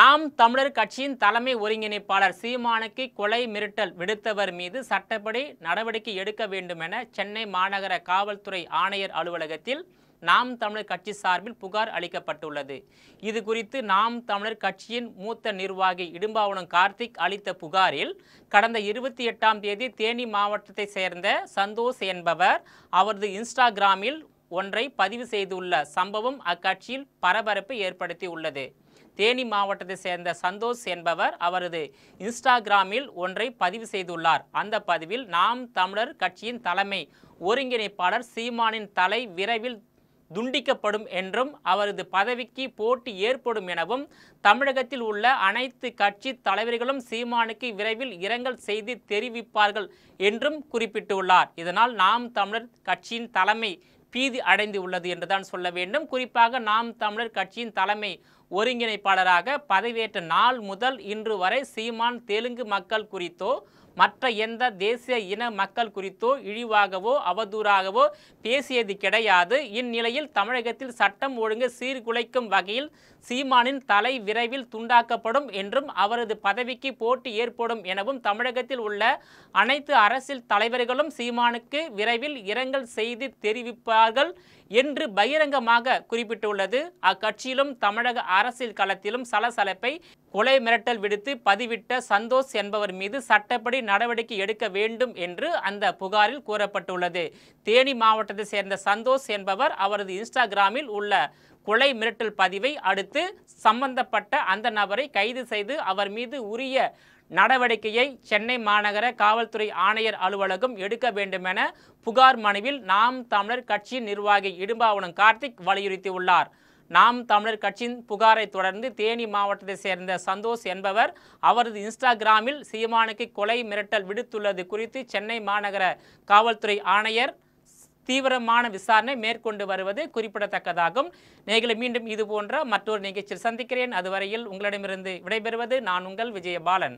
நாம் தமிழர் கட்சியின் தலைமை ஒருங்கிணைப்பாளர் சீமானுக்கு கொலை மிரட்டல் விடுத்தவர் மீது சட்டப்படி நடவடிக்கை எடுக்க வேண்டும் என சென்னை மாநகர காவல்துறை ஆணையர் அலுவலகத்தில் நாம் தமிழர் கட்சி சார்பில் புகார் அளிக்கப்பட்டுள்ளது. இது குறித்து நாம் தமிழர் கட்சியின் மூத்த நிர்வாகி இடும்பாவனம் கார்த்திக் அளித்த புகாரில் கடந்த 28ஆம் தேதி தேனி மாவட்டத்தை சேர்ந்த சந்தோஷ் என்பவர் அவரது இன்ஸ்டாகிராமில் ஒன்றை பதிவு செய்துள்ள சம்பவம் அக்கட்சியில் பரபரப்பை ஏற்படுத்தி உள்ளது. தேனி மாவட்டத்தை சேர்ந்த சந்தோஷ் என்பவர் அவரது இன்ஸ்டாகிராமில் ஒன்றை பதிவு செய்துள்ளார். அந்த பதிவில் நாம் தமிழர் கட்சியின் தலைமை ஒருங்கிணைப்பாளர் சீமானின் தலை விரைவில் துண்டிக்கப்படும் என்றும் அவரது பதவிக்கு போட்டி ஏற்படும் எனவும் தமிழகத்தில் உள்ள அனைத்து கட்சி தலைவர்களும் சீமானுக்கு விரைவில் இரங்கல் செய்தி தெரிவிப்பார்கள் என்றும் குறிப்பிட்டுள்ளார். இதனால் நாம் தமிழர் கட்சியின் தலைமை பீதி அடைந்து உள்ளது என்றுதான் சொல்ல வேண்டும். குறிப்பாக நாம் தமிழர் கட்சியின் தலைமை ஒருங்கிணைப்பாளராக பதவியேற்ற நாள் முதல் இன்று வரை சீமான் தெலுங்கு மக்கள் குறித்தோ மற்ற எந்த தேசிய இன மக்கள் குறித்தோ இழிவாகவோ அவதூறாகவோ பேசியது கிடையாது. இந்நிலையில் தமிழகத்தில் சட்டம் ஒழுங்கு சீர்குலைக்கும் வகையில் சீமானின் தலை விரைவில் துண்டாக்கப்படும் என்றும் அவரது பதவிக்கு போட்டி ஏற்படும் எனவும் தமிழகத்தில் உள்ள அனைத்து அரசியல் தலைவர்களும் சீமானுக்கு விரைவில் இரங்கல் செய்தி தெரிவிப்பார்கள் என்று பகிரங்கமாக குறிப்பிட்டுள்ளது. அக்கட்சியிலும் தமிழக அரசியல் களத்திலும் சலசலப்பை கொலை மிரட்டல் விடுத்து பதிவிட்ட சந்தோஷ் என்பவர் மீது சட்டப்படி நடவடிக்கை எடுக்க வேண்டும் என்று அந்த புகாரில் கூறப்பட்டுள்ளது. தேனி மாவட்டத்தை சேர்ந்த சந்தோஷ் என்பவர் அவரது இன்ஸ்டாகிராமில் உள்ள கொலை மிரட்டல் பதிவை அடுத்து சம்பந்தப்பட்ட அந்த நபரை கைது செய்து அவர் மீது உரிய நடவடிக்கையை சென்னை மாநகர காவல்துறை ஆணையர் அலுவலகம் எடுக்க வேண்டுமென புகார் மனுவில் நாம் தமிழர் கட்சியின் நிர்வாகி இடும்பாவனம் கார்த்திக் வலியுறுத்தியுள்ளார். நாம் தமிழர் கட்சியின் புகாரை தொடர்ந்து தேனி மாவட்டத்தை சேர்ந்த சந்தோஷ் என்பவர் அவரது இன்ஸ்டாகிராமில் சீமானுக்கு கொலை மிரட்டல் விடுத்துள்ளது குறித்து சென்னை மாநகர காவல்துறை ஆணையர் தீவிரமான விசாரணை மேற்கொண்டு வருவது குறிப்பிடத்தக்கதாகும். நேயர்களை மீண்டும் இது போன்ற மற்றொரு நிகழ்ச்சியில் சந்திக்கிறேன். அதுவரையில் உங்களிடமிருந்து விடைபெறுவது நான் உங்கள் விஜயபாலன்.